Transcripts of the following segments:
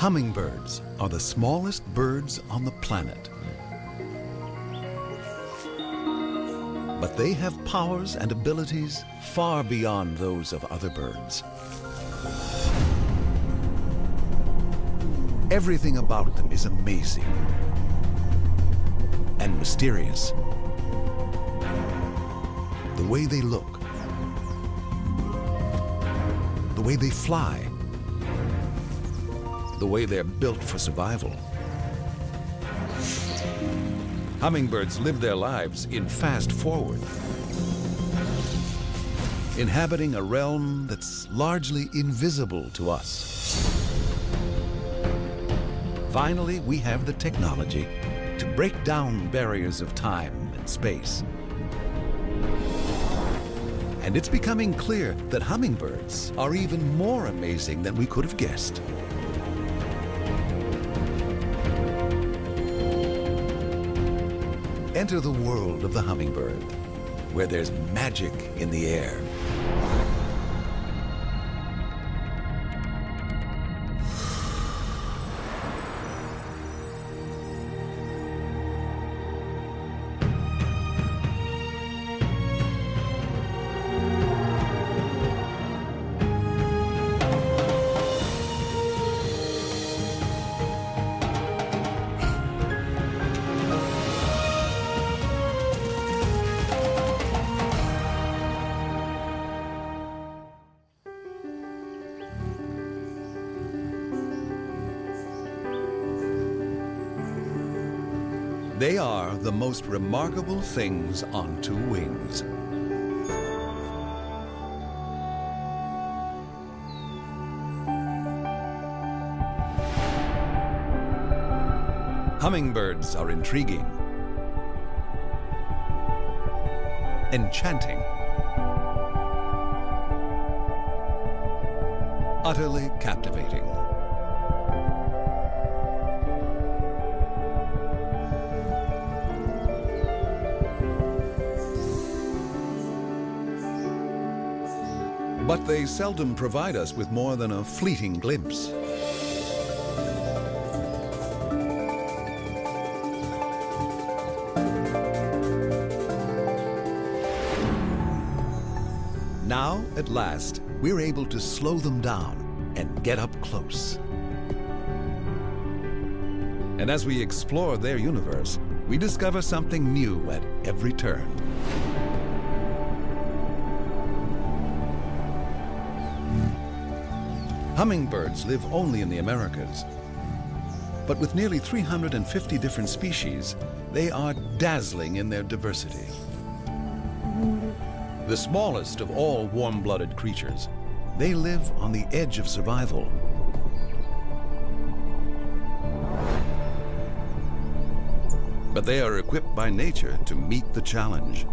Hummingbirds are the smallest birds on the planet. But they have powers and abilities far beyond those of other birds. Everything about them is amazing and mysterious. The way they look, the way they fly, the way they're built for survival. Hummingbirds live their lives in fast forward, inhabiting a realm that's largely invisible to us. Finally, we have the technology to break down barriers of time and space. And it's becoming clear that hummingbirds are even more amazing than we could have guessed. Enter the world of the hummingbird, where there's magic in the air. They are the most remarkable things on two wings. Hummingbirds are intriguing, enchanting, utterly captivating. But they seldom provide us with more than a fleeting glimpse. Now, at last, we're able to slow them down and get up close. And as we explore their universe, we discover something new at every turn. Hummingbirds live only in the Americas, but with nearly 350 different species, they are dazzling in their diversity. The smallest of all warm-blooded creatures, they live on the edge of survival. But they are equipped by nature to meet the challenge.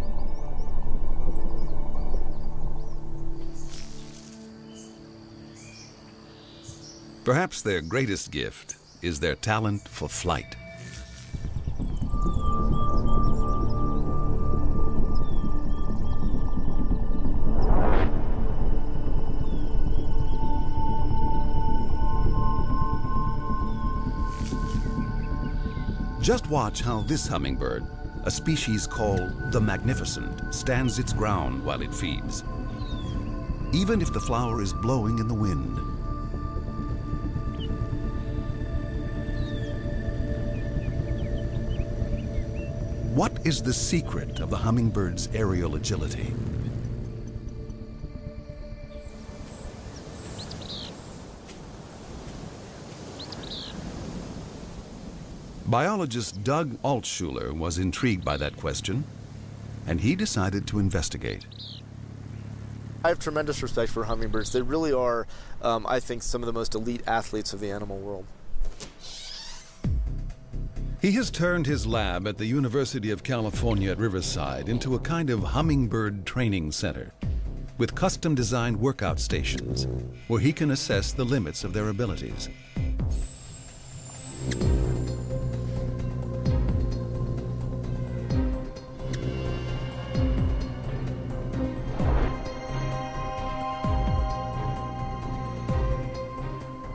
Perhaps their greatest gift is their talent for flight. Just watch how this hummingbird, a species called the Magnificent, stands its ground while it feeds, even if the flower is blowing in the wind. What is the secret of the hummingbird's aerial agility? Biologist Doug Altshuler was intrigued by that question, and he decided to investigate. I have tremendous respect for hummingbirds. They really are, I think, some of the most elite athletes of the animal world. He has turned his lab at the University of California at Riverside into a kind of hummingbird training center with custom-designed workout stations where he can assess the limits of their abilities.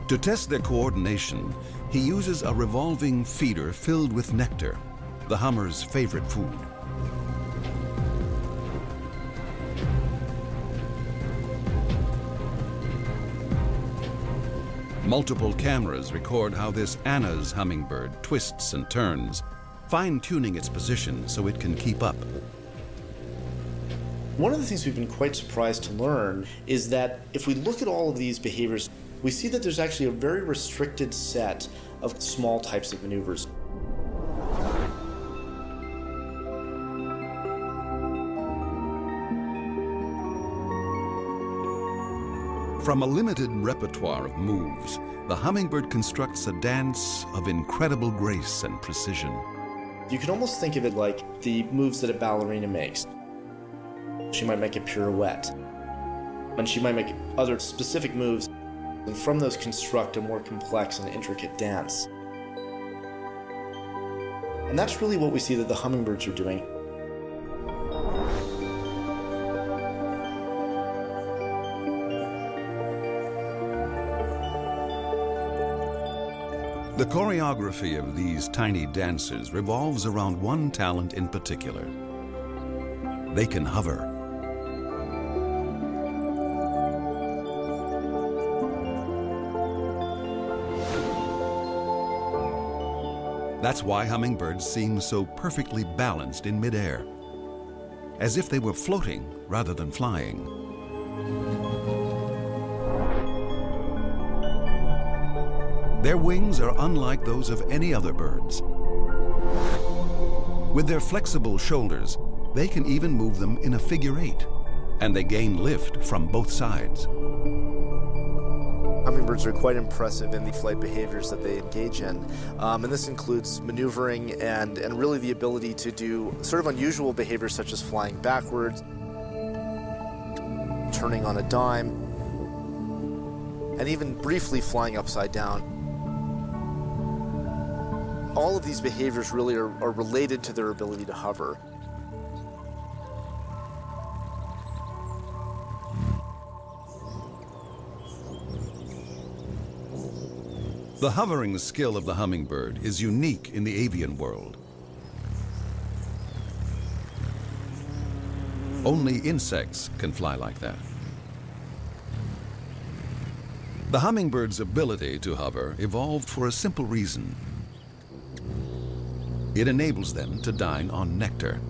To test their coordination, he uses a revolving feeder filled with nectar, the hummer's favorite food. Multiple cameras record how this Anna's hummingbird twists and turns, fine-tuning its position so it can keep up. One of the things we've been quite surprised to learn is that if we look at all of these behaviors, we see that there's actually a very restricted set of small types of maneuvers. From a limited repertoire of moves, the hummingbird constructs a dance of incredible grace and precision. You can almost think of it like the moves that a ballerina makes. She might make a pirouette, and she might make other specific moves, and from those construct a more complex and intricate dance. And that's really what we see that the hummingbirds are doing. The choreography of these tiny dancers revolves around one talent in particular. They can hover. That's why hummingbirds seem so perfectly balanced in midair, as if they were floating rather than flying. Their wings are unlike those of any other birds. With their flexible shoulders, they can even move them in a figure eight, and they gain lift from both sides. Hummingbirds are quite impressive in the flight behaviors that they engage in, and this includes maneuvering and really the ability to do sort of unusual behaviors such as flying backwards, turning on a dime, and even briefly flying upside down. All of these behaviors really are related to their ability to hover. The hovering skill of the hummingbird is unique in the avian world. Only insects can fly like that. The hummingbird's ability to hover evolved for a simple reason. It enables them to dine on nectar.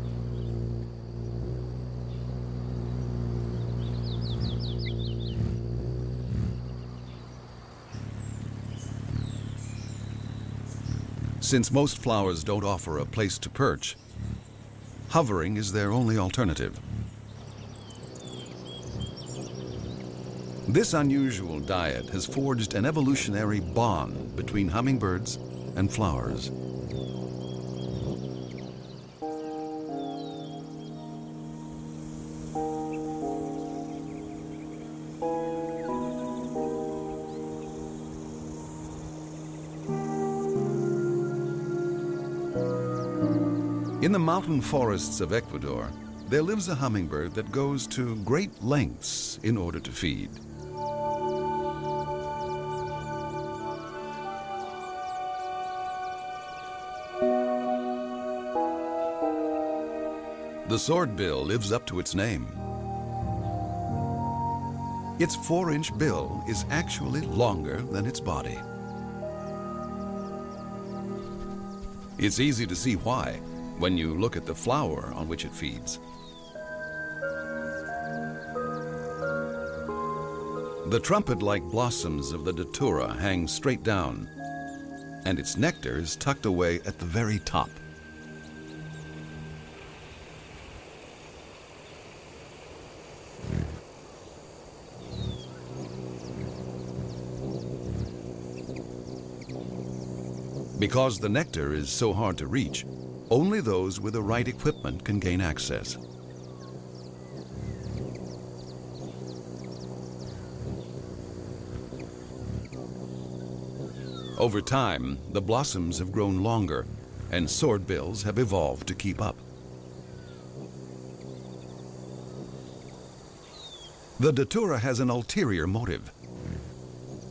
Since most flowers don't offer a place to perch, hovering is their only alternative. This unusual diet has forged an evolutionary bond between hummingbirds and flowers. In the mountain forests of Ecuador, there lives a hummingbird that goes to great lengths in order to feed. The swordbill lives up to its name. Its 4-inch bill is actually longer than its body. It's easy to see why when you look at the flower on which it feeds. The trumpet-like blossoms of the datura hang straight down, and its nectar is tucked away at the very top. Because the nectar is so hard to reach, only those with the right equipment can gain access. Over time, the blossoms have grown longer, and swordbills have evolved to keep up. The datura has an ulterior motive.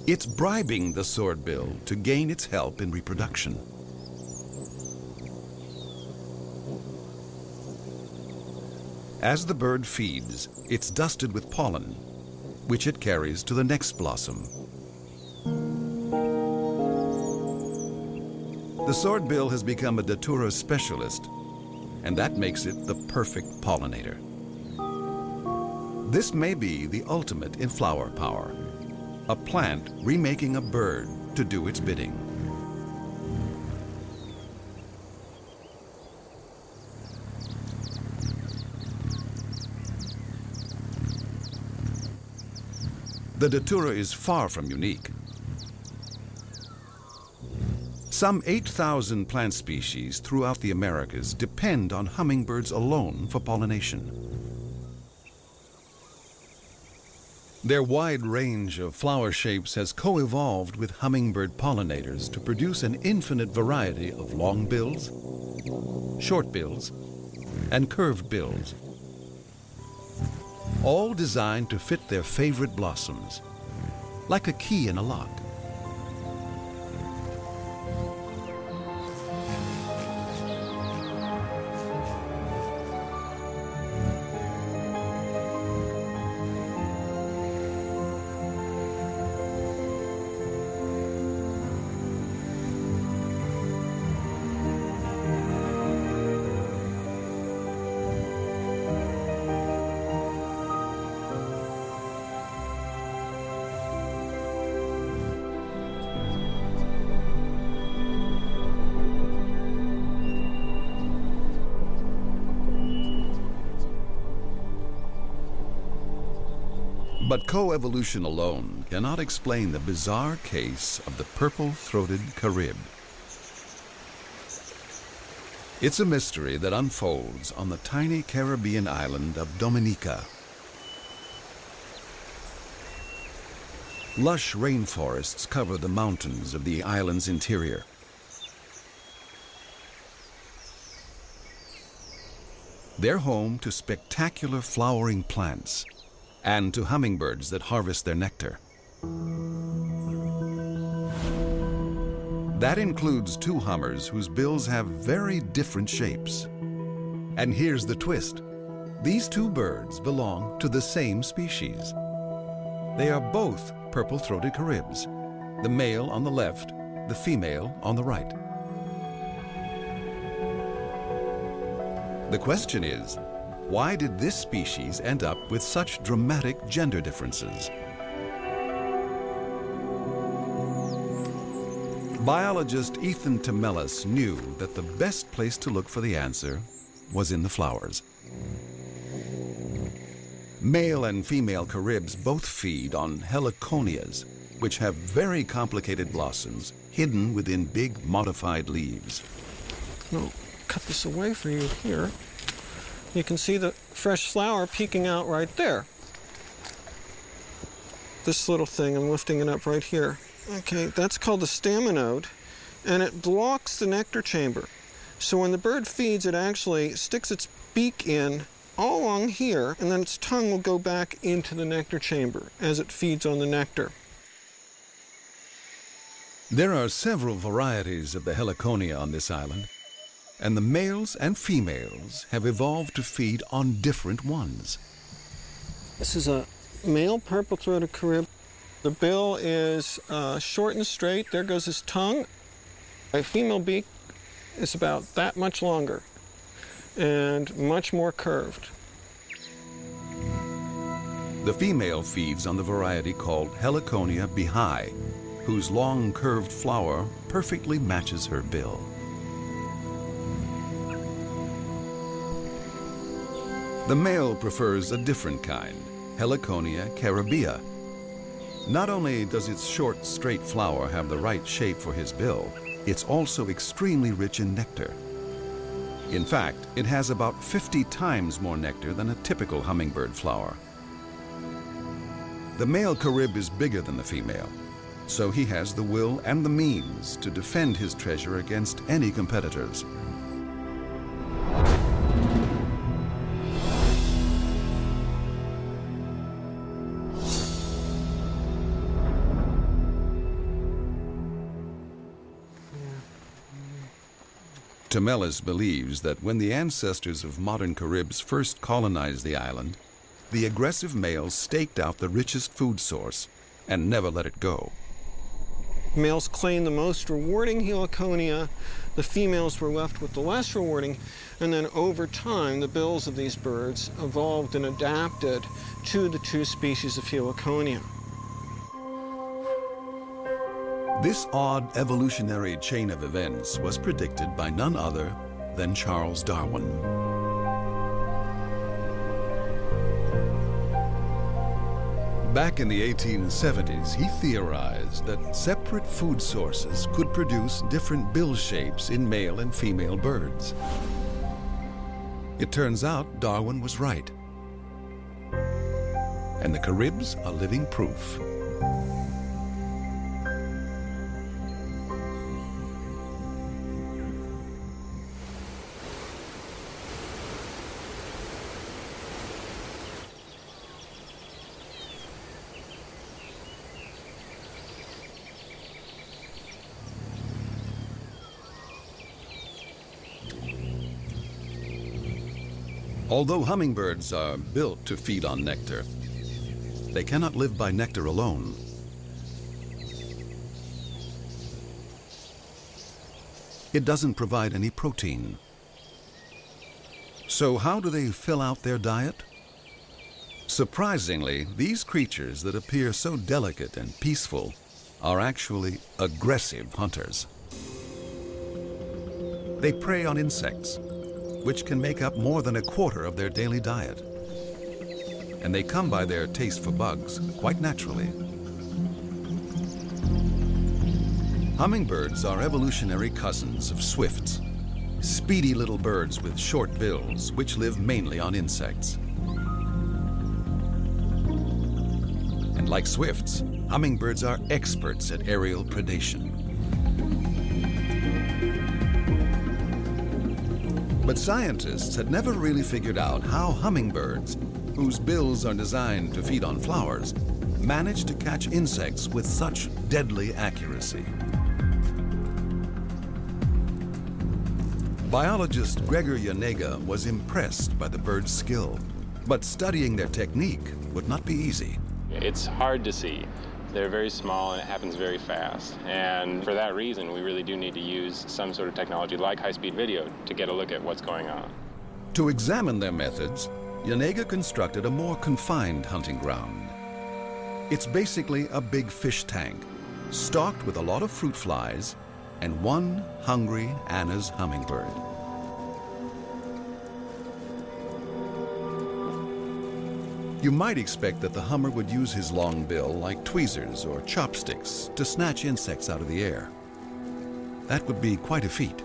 It's bribing the swordbill to gain its help in reproduction. As the bird feeds, it's dusted with pollen, which it carries to the next blossom. The swordbill has become a datura specialist, and that makes it the perfect pollinator. This may be the ultimate in flower power, a plant remaking a bird to do its bidding. The datura is far from unique. Some 8,000 plant species throughout the Americas depend on hummingbirds alone for pollination. Their wide range of flower shapes has co-evolved with hummingbird pollinators to produce an infinite variety of long bills, short bills, and curved bills, all designed to fit their favorite blossoms, like a key in a lock. But coevolution alone cannot explain the bizarre case of the purple-throated Carib. It's a mystery that unfolds on the tiny Caribbean island of Dominica. Lush rainforests cover the mountains of the island's interior. They're home to spectacular flowering plants and to hummingbirds that harvest their nectar. That includes two hummers whose bills have very different shapes. And here's the twist. These two birds belong to the same species. They are both purple-throated Caribs, the male on the left, the female on the right. The question is, why did this species end up with such dramatic gender differences? Biologist Ethan Temelis knew that the best place to look for the answer was in the flowers. Male and female Caribs both feed on heliconias, which have very complicated blossoms hidden within big modified leaves. I'll cut this away for you here. You can see the fresh flower peeking out right there. This little thing, I'm lifting it up right here. Okay, that's called the staminode, and it blocks the nectar chamber. So when the bird feeds, it actually sticks its beak in all along here, and then its tongue will go back into the nectar chamber as it feeds on the nectar. There are several varieties of the heliconia on this island, and the males and females have evolved to feed on different ones. This is a male purple-throated Carib. The bill is short and straight. There goes his tongue. A female beak is about that much longer and much more curved. The female feeds on the variety called Heliconia behi, whose long curved flower perfectly matches her bill. The male prefers a different kind, Heliconia caribea. Not only does its short, straight flower have the right shape for his bill, it's also extremely rich in nectar. In fact, it has about 50 times more nectar than a typical hummingbird flower. The male Carib is bigger than the female, so he has the will and the means to defend his treasure against any competitors. Dr. Mellis believes that when the ancestors of modern Caribs first colonized the island, the aggressive males staked out the richest food source and never let it go. Males claimed the most rewarding heliconia, the females were left with the less rewarding, and then over time the bills of these birds evolved and adapted to the two species of heliconia. This odd evolutionary chain of events was predicted by none other than Charles Darwin. Back in the 1870s, he theorized that separate food sources could produce different bill shapes in male and female birds. It turns out Darwin was right. And the Caribs are living proof. Although hummingbirds are built to feed on nectar, they cannot live by nectar alone. It doesn't provide any protein. So how do they fill out their diet? Surprisingly, these creatures that appear so delicate and peaceful are actually aggressive hunters. They prey on insects, which can make up more than a quarter of their daily diet. And they come by their taste for bugs quite naturally. Hummingbirds are evolutionary cousins of swifts, speedy little birds with short bills, which live mainly on insects. And like swifts, hummingbirds are experts at aerial predation. But scientists had never really figured out how hummingbirds, whose bills are designed to feed on flowers, manage to catch insects with such deadly accuracy. Biologist Gregor Yanega was impressed by the birds' skill, but studying their technique would not be easy. It's hard to see. They're very small and it happens very fast. And for that reason, we really do need to use some sort of technology like high-speed video to get a look at what's going on. To examine their methods, Yanega constructed a more confined hunting ground. It's basically a big fish tank, stocked with a lot of fruit flies and one hungry Anna's hummingbird. You might expect that the hummer would use his long bill like tweezers or chopsticks to snatch insects out of the air. That would be quite a feat.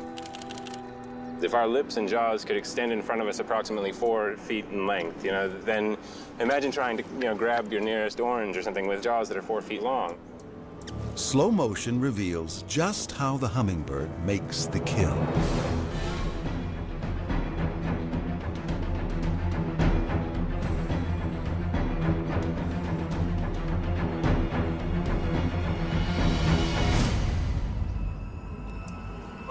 If our lips and jaws could extend in front of us approximately 4 feet in length, then imagine trying to, grab your nearest orange or something with jaws that are 4 feet long. Slow motion reveals just how the hummingbird makes the kill.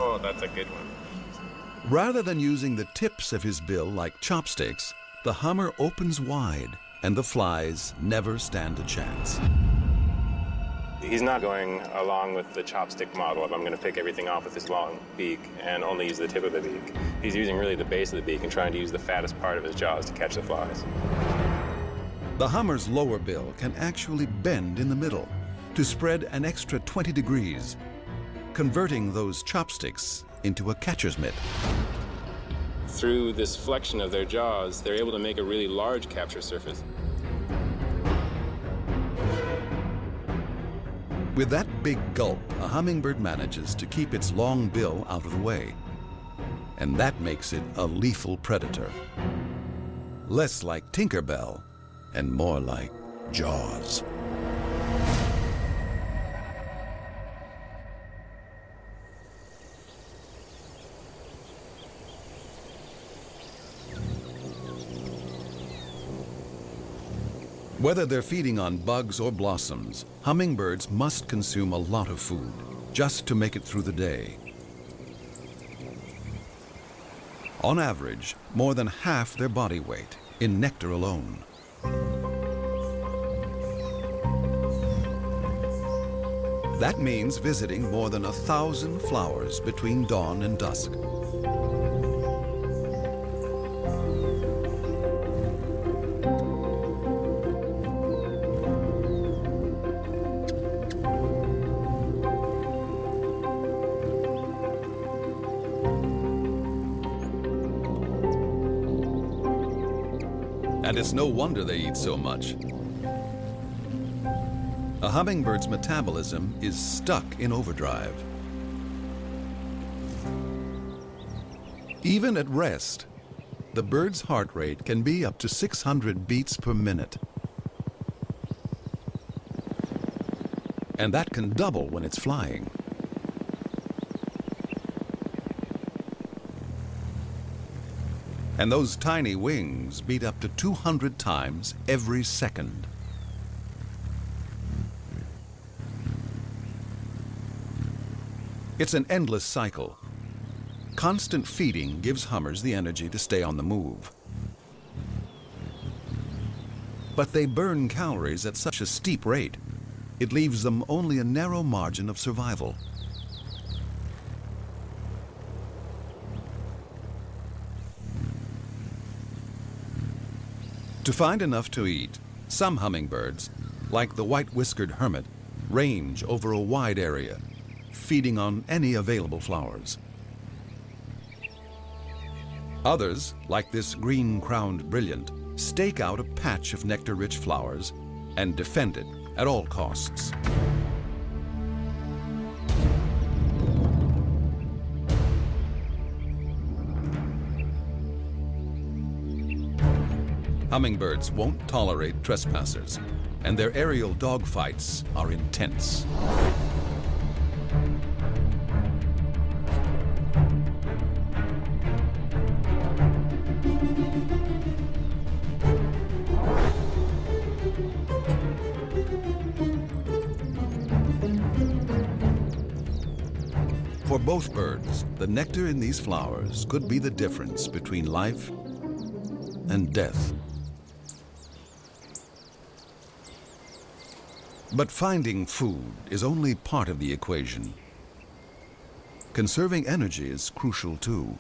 Oh, that's a good one. Rather than using the tips of his bill like chopsticks, the hummer opens wide and the flies never stand a chance. He's not going along with the chopstick model of I'm going to pick everything off with this long beak and only use the tip of the beak. He's using really the base of the beak and trying to use the fattest part of his jaws to catch the flies. The hummer's lower bill can actually bend in the middle to spread an extra 20 degrees, converting those chopsticks into a catcher's mitt. Through this flexion of their jaws, they're able to make a really large capture surface. With that big gulp, a hummingbird manages to keep its long bill out of the way. And that makes it a lethal predator. Less like Tinkerbell and more like Jaws. Whether they're feeding on bugs or blossoms, hummingbirds must consume a lot of food just to make it through the day. On average, more than half their body weight in nectar alone. That means visiting more than 1,000 flowers between dawn and dusk. And it's no wonder they eat so much. A hummingbird's metabolism is stuck in overdrive. Even at rest, the bird's heart rate can be up to 600 beats per minute. And that can double when it's flying. And those tiny wings beat up to 200 times every second. It's an endless cycle. Constant feeding gives hummers the energy to stay on the move. But they burn calories at such a steep rate, it leaves them only a narrow margin of survival. To find enough to eat, some hummingbirds, like the white-whiskered hermit, range over a wide area, feeding on any available flowers. Others, like this green-crowned brilliant, stake out a patch of nectar-rich flowers and defend it at all costs. Hummingbirds won't tolerate trespassers, and their aerial dogfights are intense. For both birds, the nectar in these flowers could be the difference between life and death. But finding food is only part of the equation. Conserving energy is crucial too.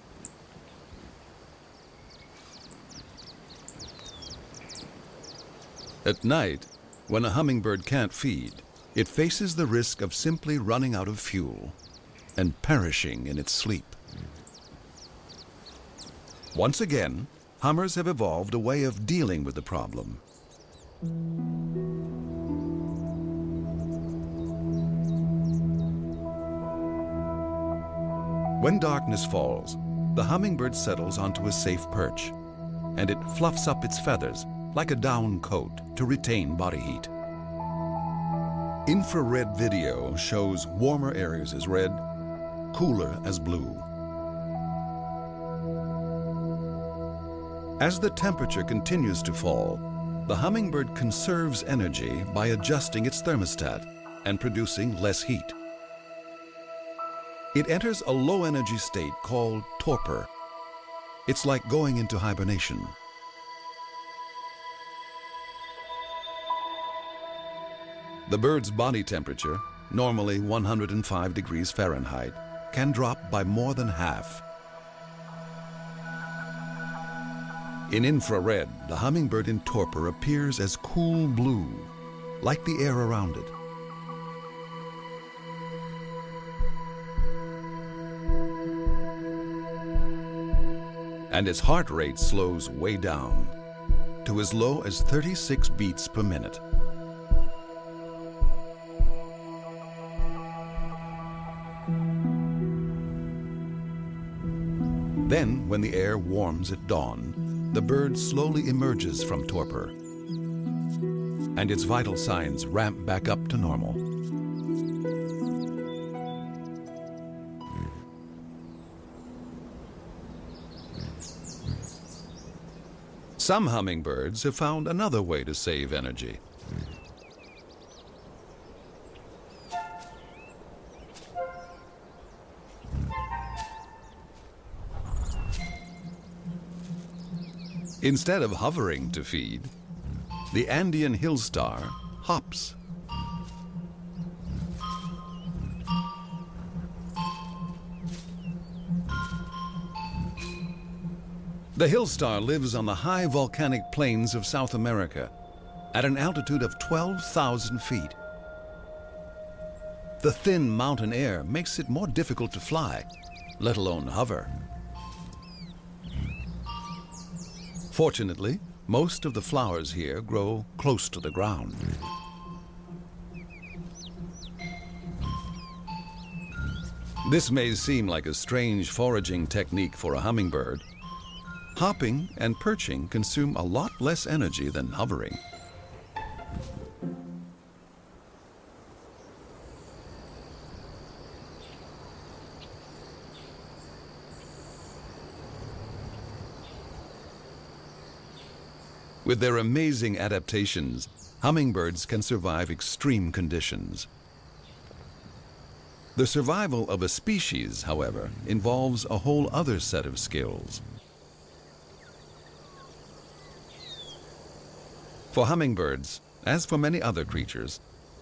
At night, when a hummingbird can't feed, it faces the risk of simply running out of fuel and perishing in its sleep. Once again, hummers have evolved a way of dealing with the problem. When darkness falls, the hummingbird settles onto a safe perch, and it fluffs up its feathers like a down coat to retain body heat. Infrared video shows warmer areas as red, cooler as blue. As the temperature continues to fall, the hummingbird conserves energy by adjusting its thermostat and producing less heat. It enters a low-energy state called torpor. It's like going into hibernation. The bird's body temperature, normally 105 degrees Fahrenheit, can drop by more than half. In infrared, the hummingbird in torpor appears as cool blue, like the air around it. And its heart rate slows way down to as low as 36 beats per minute. Then, when the air warms at dawn, the bird slowly emerges from torpor, and its vital signs ramp back up to normal. Some hummingbirds have found another way to save energy. Instead of hovering to feed, the Andean hill star hops. The hill star lives on the high volcanic plains of South America at an altitude of 12,000 feet. The thin mountain air makes it more difficult to fly, let alone hover. Fortunately, most of the flowers here grow close to the ground. This may seem like a strange foraging technique for a hummingbird. Hopping and perching consume a lot less energy than hovering. With their amazing adaptations, hummingbirds can survive extreme conditions. The survival of a species, however, involves a whole other set of skills. For hummingbirds, as for many other creatures,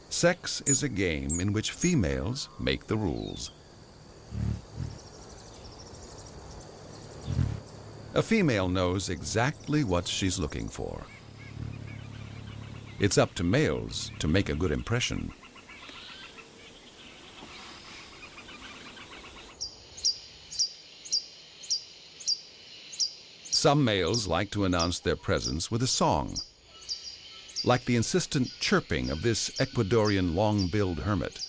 sex is a game in which females make the rules. A female knows exactly what she's looking for. It's up to males to make a good impression. Some males like to announce their presence with a song, like the insistent chirping of this Ecuadorian long-billed hermit.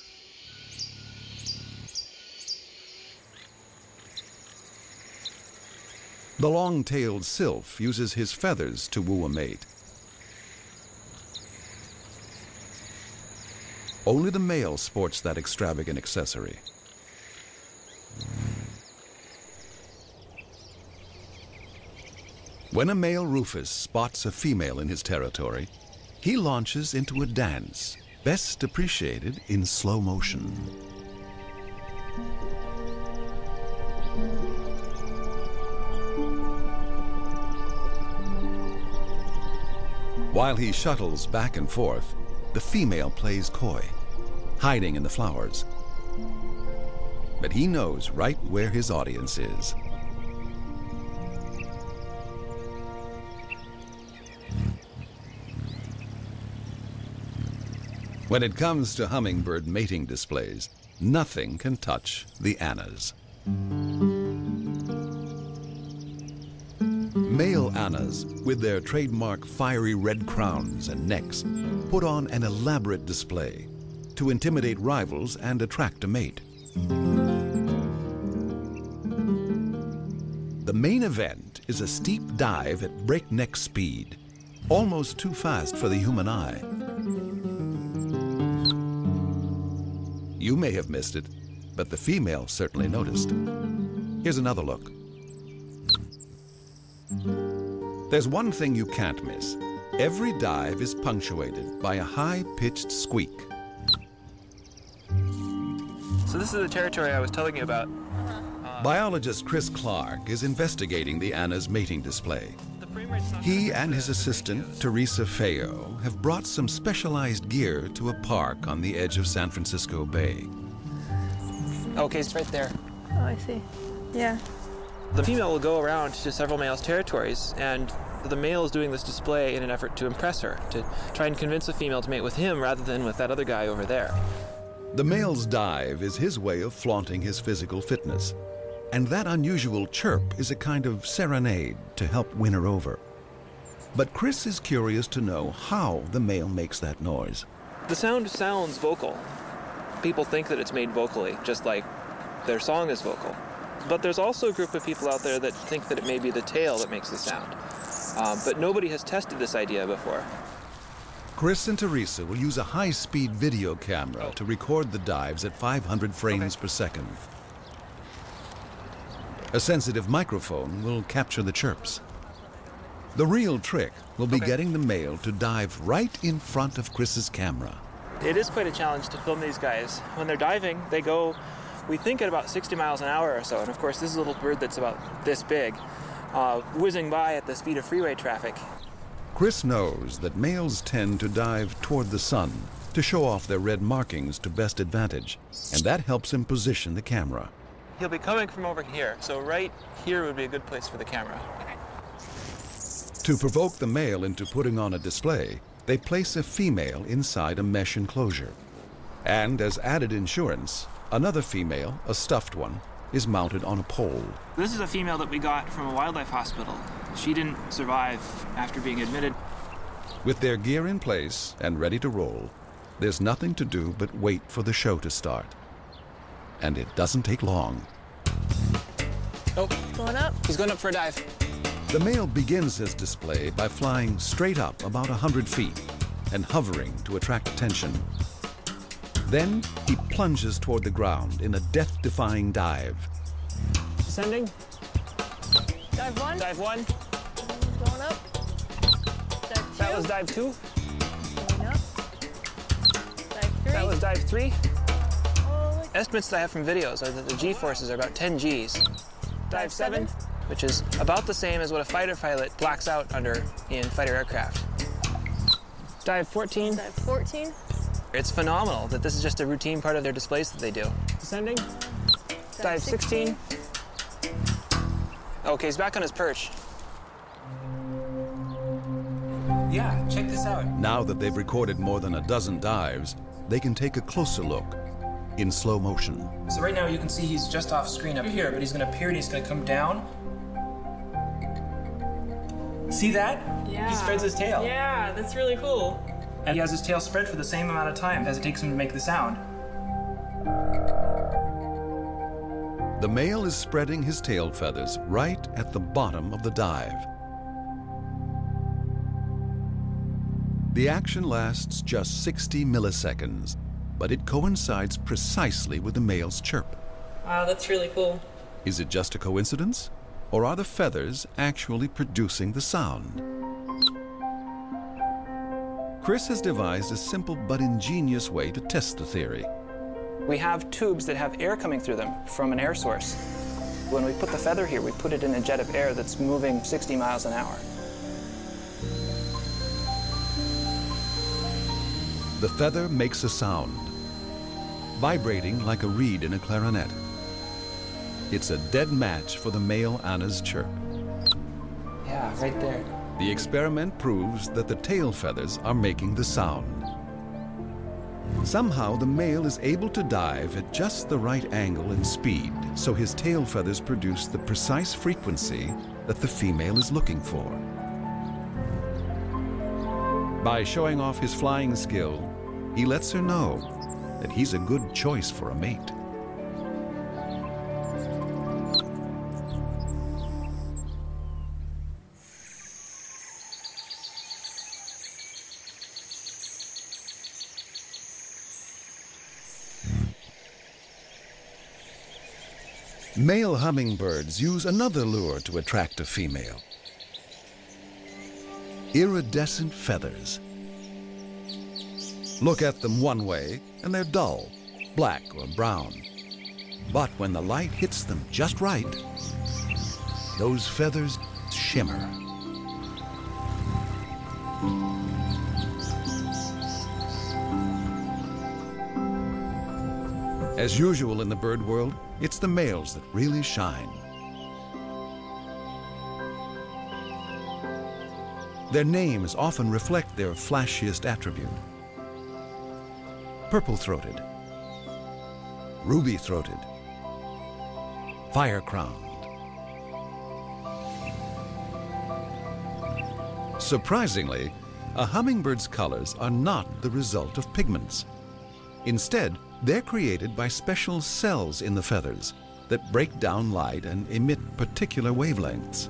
The long-tailed sylph uses his feathers to woo a mate. Only the male sports that extravagant accessory. When a male rufous spots a female in his territory, he launches into a dance, best appreciated in slow motion. While he shuttles back and forth, the female plays coy, hiding in the flowers. But he knows right where his audience is. When it comes to hummingbird mating displays, nothing can touch the Annas. Male Annas, with their trademark fiery red crowns and necks, put on an elaborate display to intimidate rivals and attract a mate. The main event is a steep dive at breakneck speed, almost too fast for the human eye. You may have missed it, but the female certainly noticed. Here's another look. There's one thing you can't miss. Every dive is punctuated by a high-pitched squeak. So this is the territory I was telling you about. Biologist Chris Clark is investigating the Anna's mating display. He and his assistant, Teresa Feo, have brought some specialized gear to a park on the edge of San Francisco Bay. Okay, it's right there. Oh, I see. Yeah. The female will go around to several males' territories, and the male is doing this display in an effort to impress her, to try and convince the female to mate with him rather than with that other guy over there. The male's dive is his way of flaunting his physical fitness. And that unusual chirp is a kind of serenade to help win her over. But Chris is curious to know how the male makes that noise. The sound sounds vocal. People think that it's made vocally, just like their song is vocal. But there's also a group of people out there that think that it may be the tail that makes the sound. But nobody has tested this idea before. Chris and Teresa will use a high-speed video camera to record the dives at 500 frames per second. A sensitive microphone will capture the chirps. The real trick will be getting the male to dive right in front of Chris's camera. It is quite a challenge to film these guys. When they're diving, they go, we think, at about 60 miles an hour or so. And of course, this is a little bird that's about this big. whizzing by at the speed of freeway traffic. Chris knows that males tend to dive toward the sun to show off their red markings to best advantage, and that helps him position the camera. He'll be coming from over here, so right here would be a good place for the camera. To provoke the male into putting on a display, they place a female inside a mesh enclosure. And as added insurance, another female, a stuffed one, is mounted on a pole. This is a female that we got from a wildlife hospital. She didn't survive after being admitted. With their gear in place and ready to roll, there's nothing to do but wait for the show to start. And it doesn't take long. Oh, Going up. he's going up for a dive. The male begins his display by flying straight up about 100 feet and hovering to attract attention. Then he plunges toward the ground in a death-defying dive. Descending. Dive one. Dive one. Going up. Dive two. That was dive two. Going up. Dive three. That was dive three. Oh, look. Estimates that I have from videos are that the G-forces are about 10 Gs. Dive seven, which is about the same as what a fighter pilot blacks out under in fighter aircraft. Dive 14. Dive 14. It's phenomenal that this is just a routine part of their displays that they do. Descending. Dive 16. Okay, he's back on his perch. Yeah, check this out. Now that they've recorded more than a dozen dives, they can take a closer look in slow motion. So right now you can see he's just off screen up here, but he's gonna appear and he's gonna come down. See that? Yeah. He spreads his tail. Yeah, that's really cool. And he has his tail spread for the same amount of time as it takes him to make the sound. The male is spreading his tail feathers right at the bottom of the dive. The action lasts just 60 milliseconds, but it coincides precisely with the male's chirp. Wow, that's really cool. Is it just a coincidence? Or are the feathers actually producing the sound? Chris has devised a simple but ingenious way to test the theory. We have tubes that have air coming through them from an air source. When we put the feather here, we put it in a jet of air that's moving 60 miles an hour. The feather makes a sound, vibrating like a reed in a clarinet. It's a dead match for the male Anna's chirp. Yeah, right there. The experiment proves that the tail feathers are making the sound. Somehow the male is able to dive at just the right angle and speed, so his tail feathers produce the precise frequency that the female is looking for. By showing off his flying skill, he lets her know that he's a good choice for a mate. Male hummingbirds use another lure to attract a female. Iridescent feathers. Look at them one way and they're dull, black or brown. But when the light hits them just right, those feathers shimmer. As usual in the bird world, it's the males that really shine. Their names often reflect their flashiest attribute. Purple-throated, ruby-throated, fire-crowned. Surprisingly, a hummingbird's colors are not the result of pigments. Instead, they're created by special cells in the feathers that break down light and emit particular wavelengths.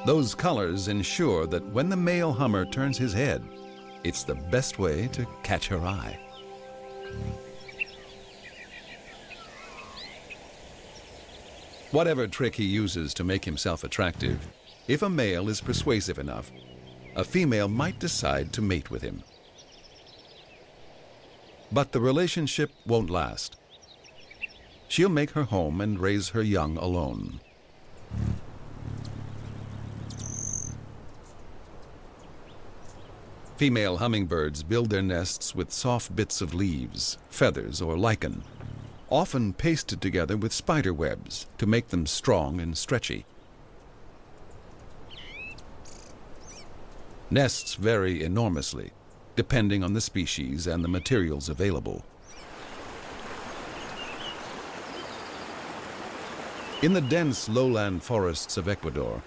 Those colors ensure that when the male hummer turns his head, it's the best way to catch her eye. Whatever trick he uses to make himself attractive, if a male is persuasive enough, a female might decide to mate with him. But the relationship won't last. she'll make her home and raise her young alone. Female hummingbirds build their nests with soft bits of leaves, feathers, or lichen, often pasted together with spider webs to make them strong and stretchy. Nests vary enormously, depending on the species and the materials available. In the dense lowland forests of Ecuador,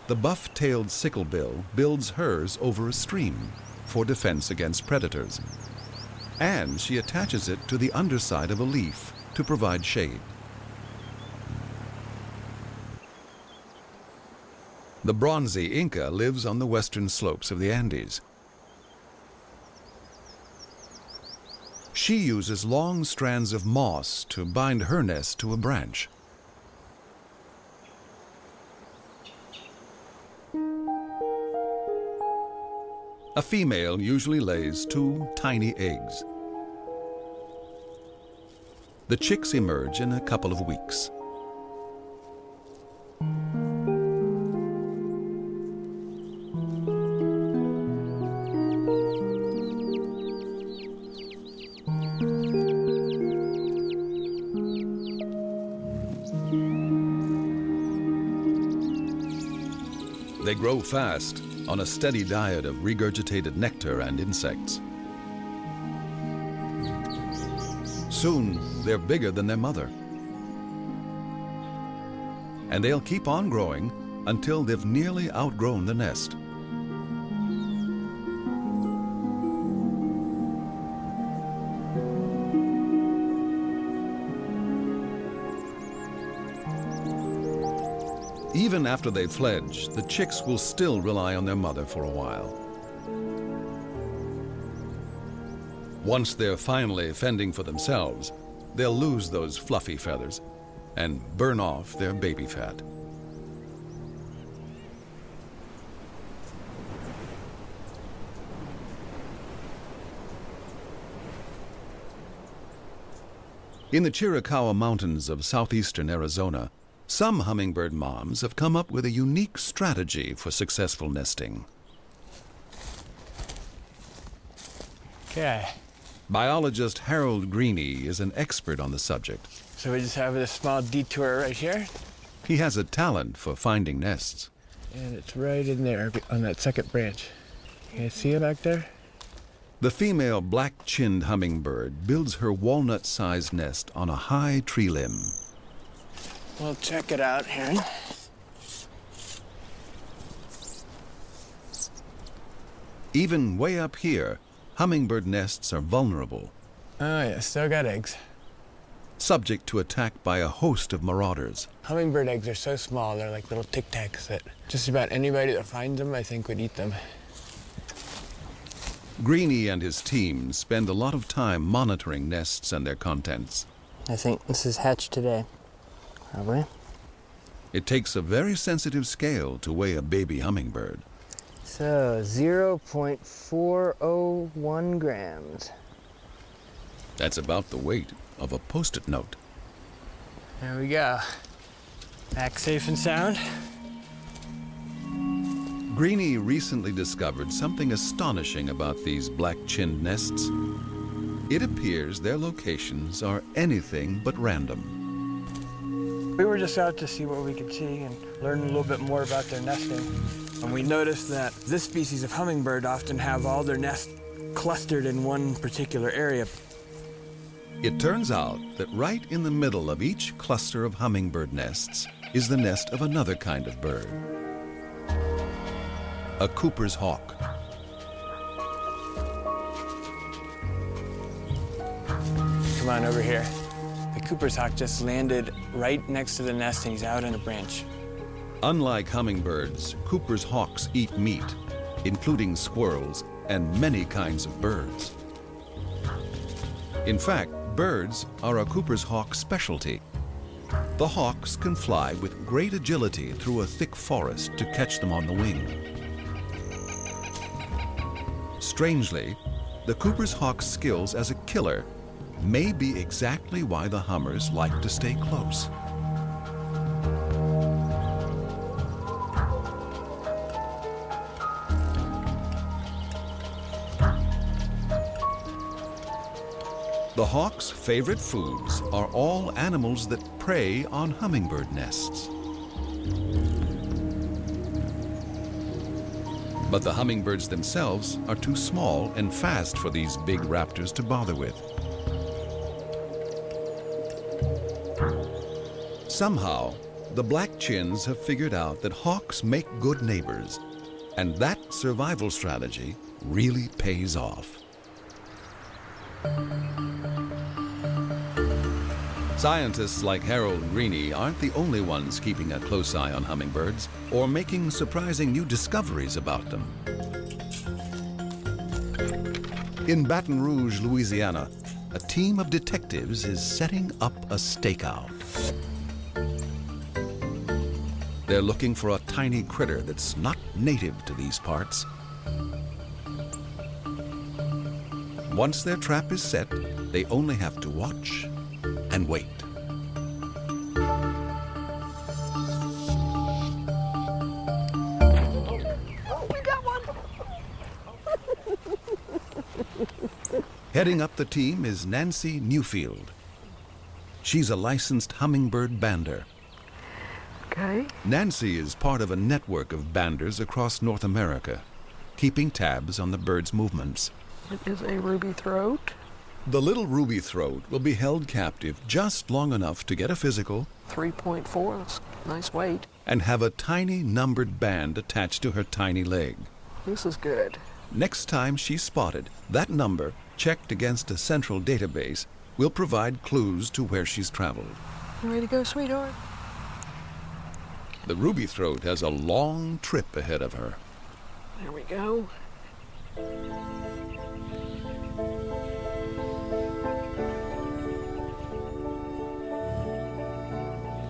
the buff-tailed sicklebill builds hers over a stream for defense against predators, and she attaches it to the underside of a leaf to provide shade. The bronzy Inca lives on the western slopes of the Andes. She uses long strands of moss to bind her nest to a branch. A female usually lays 2 tiny eggs. The chicks emerge in a couple of weeks. They grow fast on a steady diet of regurgitated nectar and insects. Soon, they're bigger than their mother. And they'll keep on growing until they've nearly outgrown the nest. Even after they fledge, the chicks will still rely on their mother for a while. Once they're finally fending for themselves, they'll lose those fluffy feathers and burn off their baby fat. In the Chiricahua Mountains of southeastern Arizona, some hummingbird moms have come up with a unique strategy for successful nesting. Okay. Biologist Harold Greene is an expert on the subject. So we just have this small detour right here. He has a talent for finding nests. And it's right in there on that second branch. You guys see it back there? The female black-chinned hummingbird builds her walnut-sized nest on a high tree limb. Well, check it out, Aaron. Even way up here, hummingbird nests are vulnerable, Oh, yeah, still got eggs. subject to attack by a host of marauders. Hummingbird eggs are so small, they're like little Tic Tacs that just about anybody that finds them, I think, would eat them. Greene and his team spend a lot of time monitoring nests and their contents. I think this is hatched today. Probably. It takes a very sensitive scale to weigh a baby hummingbird. So, 0.401 grams. That's about the weight of a Post-it note. There we go. Back safe and sound. Greene recently discovered something astonishing about these black-chinned nests. It appears their locations are anything but random. We were just out to see what we could see and learn a little bit more about their nesting. And we noticed that this species of hummingbird often have all their nests clustered in one particular area. It turns out that right in the middle of each cluster of hummingbird nests is the nest of another kind of bird, a Cooper's hawk. Come on over here. The Cooper's hawk just landed right next to the nest and he's out on a branch. Unlike hummingbirds, Cooper's hawks eat meat, including squirrels and many kinds of birds. In fact, birds are a Cooper's hawk specialty. The hawks can fly with great agility through a thick forest to catch them on the wing. Strangely, the Cooper's hawk's skills as a killer may be exactly why the hummers like to stay close. The hawk's favorite foods are all animals that prey on hummingbird nests. But the hummingbirds themselves are too small and fast for these big raptors to bother with. Somehow, the black chins have figured out that hawks make good neighbors, and that survival strategy really pays off. Scientists like Harold Greene aren't the only ones keeping a close eye on hummingbirds or making surprising new discoveries about them. In Baton Rouge, Louisiana, a team of detectives is setting up a stakeout. They're looking for a tiny critter that's not native to these parts. Once their trap is set, they only have to watch and wait. Oh, we got one! Heading up the team is Nancy Newfield. She's a licensed hummingbird bander. Okay. Nancy is part of a network of banders across North America, keeping tabs on the bird's movements. It is a ruby throat. The little ruby throat will be held captive just long enough to get a physical 3.4, that's nice weight. and have a tiny numbered band attached to her tiny leg. This is good. Next time she's spotted, that number, checked against a central database, will provide clues to where she's traveled. You ready to go, sweetheart? The ruby throat has a long trip ahead of her. There we go.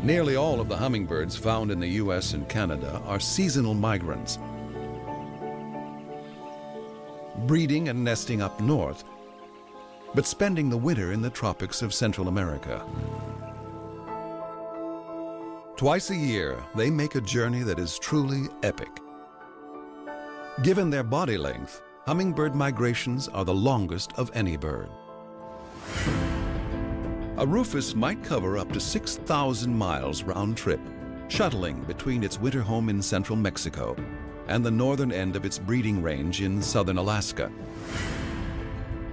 Nearly all of the hummingbirds found in the U.S. and Canada are seasonal migrants, breeding and nesting up north, but spending the winter in the tropics of Central America. Twice a year, they make a journey that is truly epic. Given their body length, hummingbird migrations are the longest of any bird. A rufous might cover up to 6,000 miles round trip, shuttling between its winter home in central Mexico and the northern end of its breeding range in southern Alaska.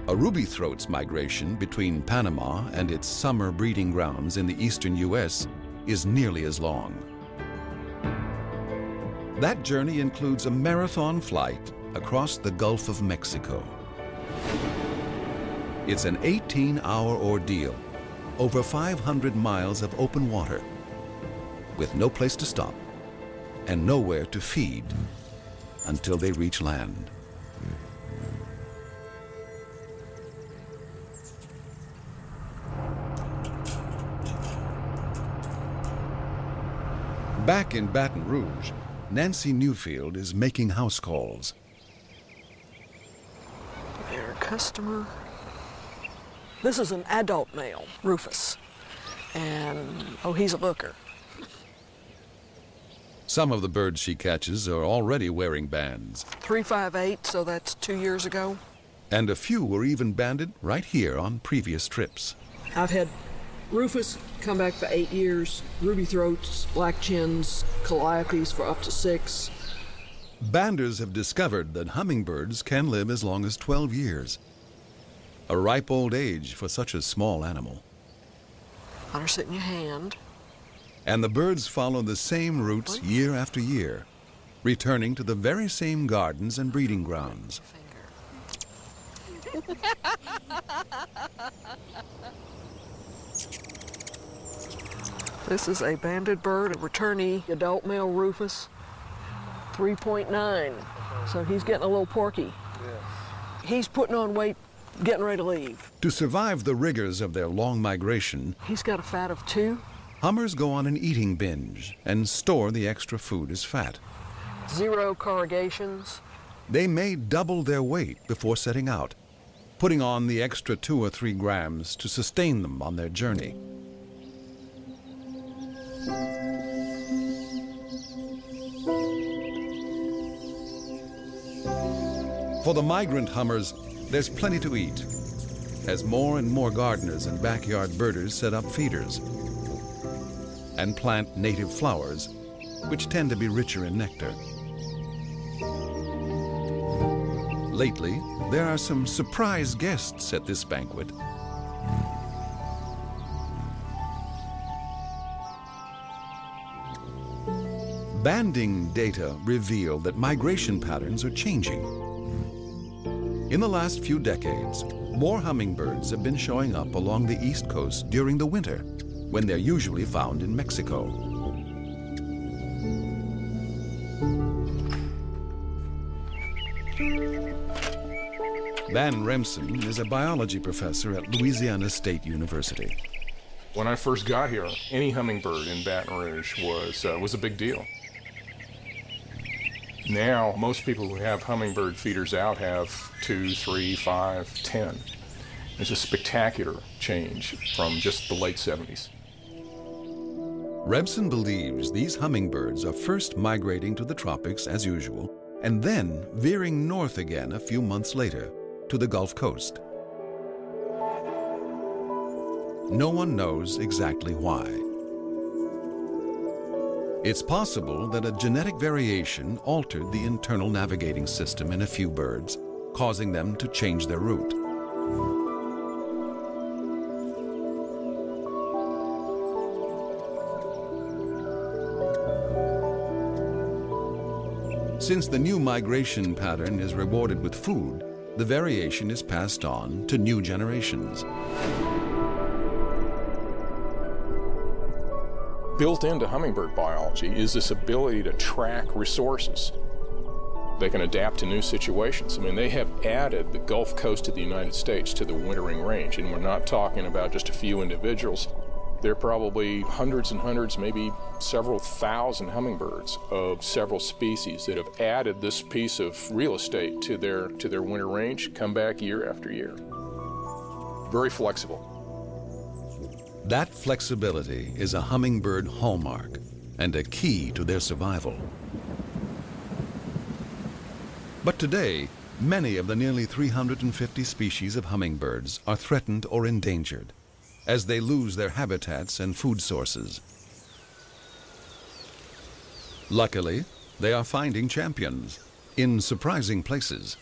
A ruby throat's migration between Panama and its summer breeding grounds in the eastern U.S. is nearly as long. That journey includes a marathon flight across the Gulf of Mexico. It's an 18-hour ordeal, over 500 miles of open water, with no place to stop and nowhere to feed until they reach land. Back in Baton Rouge, Nancy Newfield is making house calls. Their customer. This is an adult male, Rufus. And, oh, he's a looker. Some of the birds she catches are already wearing bands. 358, so that's 2 years ago. And a few were even banded right here on previous trips. I've had Rufus come back for 8 years, ruby throats, black chins, calliopes for up to 6. Banders have discovered that hummingbirds can live as long as 12 years. A ripe old age for such a small animal. Let her sit in your hand. And the birds follow the same routes year after year, returning to the very same gardens and breeding grounds. This is a banded bird, a returnee, adult male Rufus, 3.9. So he's getting a little porky. He's putting on weight, getting ready to leave. To survive the rigors of their long migration, He's got a fat of 2. hummers go on an eating binge and store the extra food as fat. 0 corrugations. They may double their weight before setting out, putting on the extra 2 or 3 grams to sustain them on their journey. For the migrant hummers, there's plenty to eat, as more and more gardeners and backyard birders set up feeders and plant native flowers, which tend to be richer in nectar. Lately, there are some surprise guests at this banquet. Banding data reveal that migration patterns are changing. In the last few decades, more hummingbirds have been showing up along the East Coast during the winter, when they're usually found in Mexico. Van Remsen is a biology professor at Louisiana State University. When I first got here, any hummingbird in Baton Rouge was a big deal. Now, most people who have hummingbird feeders out have 2, 3, 5, 10. It's a spectacular change from just the late 70s. Remsen believes these hummingbirds are first migrating to the tropics as usual, and then veering north again a few months later to the Gulf Coast. No one knows exactly why. It's possible that a genetic variation altered the internal navigating system in a few birds, causing them to change their route. Since the new migration pattern is rewarded with food, the variation is passed on to new generations. Built into hummingbird biology is this ability to track resources. They can adapt to new situations. I mean, they have added the Gulf Coast of the United States to the wintering range, and we're not talking about just a few individuals. There are probably hundreds and hundreds, maybe several thousand hummingbirds of several species that have added this piece of real estate to their winter range, come back year after year. Very flexible. That flexibility is a hummingbird hallmark and a key to their survival. But today, many of the nearly 350 species of hummingbirds are threatened or endangered as they lose their habitats and food sources. Luckily, they are finding champions in surprising places.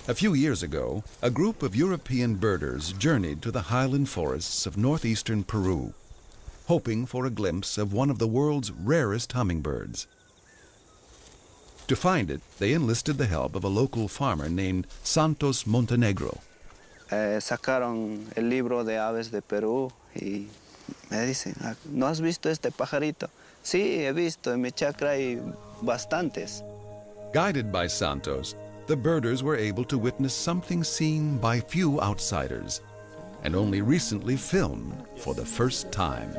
A few years ago, a group of European birders journeyed to the highland forests of northeastern Peru, hoping for a glimpse of one of the world's rarest hummingbirds. To find it, they enlisted the help of a local farmer named Santos Montenegro. Sacaron el libro de aves de Perú y me dicen, ¿no has visto este pajarito? Sí, he visto, en mi chacra hay bastantes. Guided by Santos, the birders were able to witness something seen by few outsiders and only recently filmed for the first time.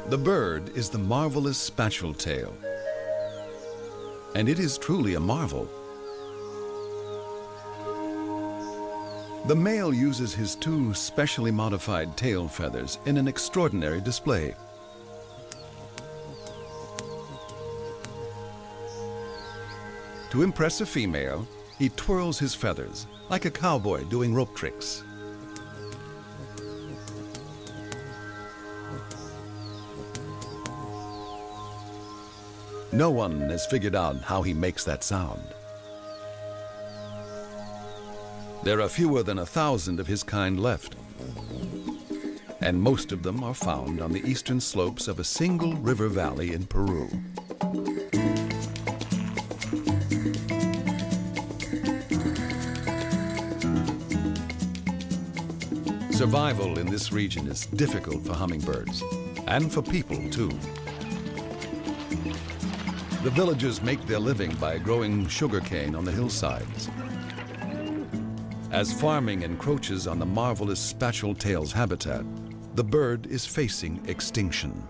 The bird is the marvelous spatule tail, and it is truly a marvel. The male uses his 2 specially modified tail feathers in an extraordinary display. To impress a female, he twirls his feathers like a cowboy doing rope tricks. No one has figured out how he makes that sound. There are fewer than 1,000 of his kind left, and most of them are found on the eastern slopes of a single river valley in Peru. Survival in this region is difficult for hummingbirds, and for people too. The villagers make their living by growing sugarcane on the hillsides. As farming encroaches on the marvelous spatule tail's habitat, the bird is facing extinction.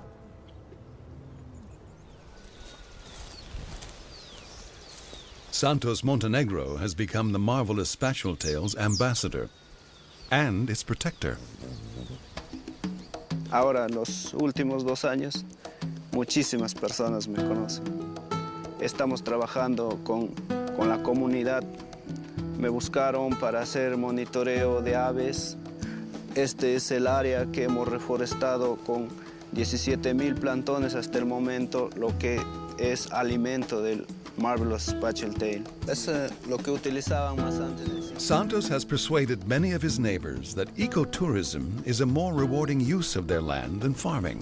Santos Montenegro has become the marvelous Spatial Tale's ambassador and its protector. Ahora, en los últimos 2 años, muchísimas personas me conocen. Estamos trabajando con la comunidad. Me buscaron para hacer monitoreo de aves. Este es el área que hemos reforestado con 17,000 plantones hasta el momento, lo que es alimento del Marvelous Spatial Tale. Es lo que utilizaban más antes. Santos has persuaded many of his neighbors that ecotourism is a more rewarding use of their land than farming.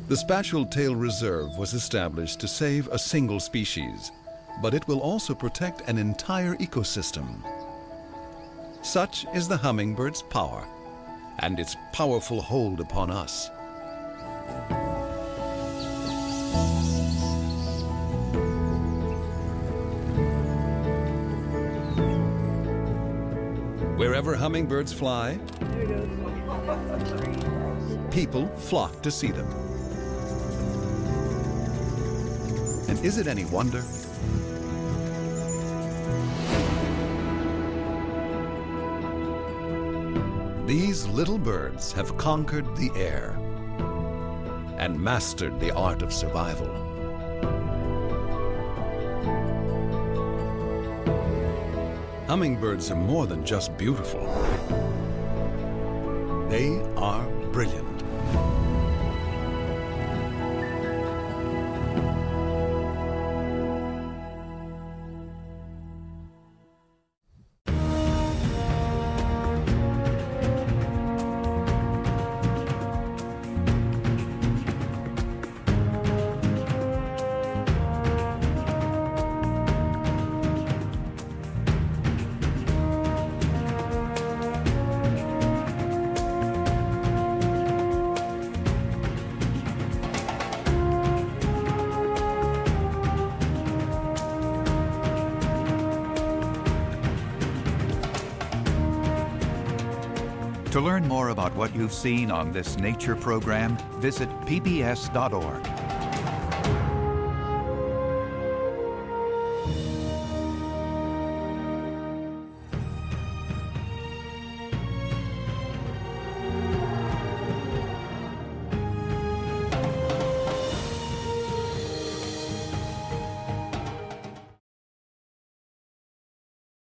The Spatial Tale Reserve was established to save a single species, but it will also protect an entire ecosystem. Such is the hummingbird's power and its powerful hold upon us. Wherever hummingbirds fly, people flock to see them. And is it any wonder? These little birds have conquered the air and mastered the art of survival. Hummingbirds are more than just beautiful. They are brilliant. To learn more about what you've seen on this nature program, visit pbs.org.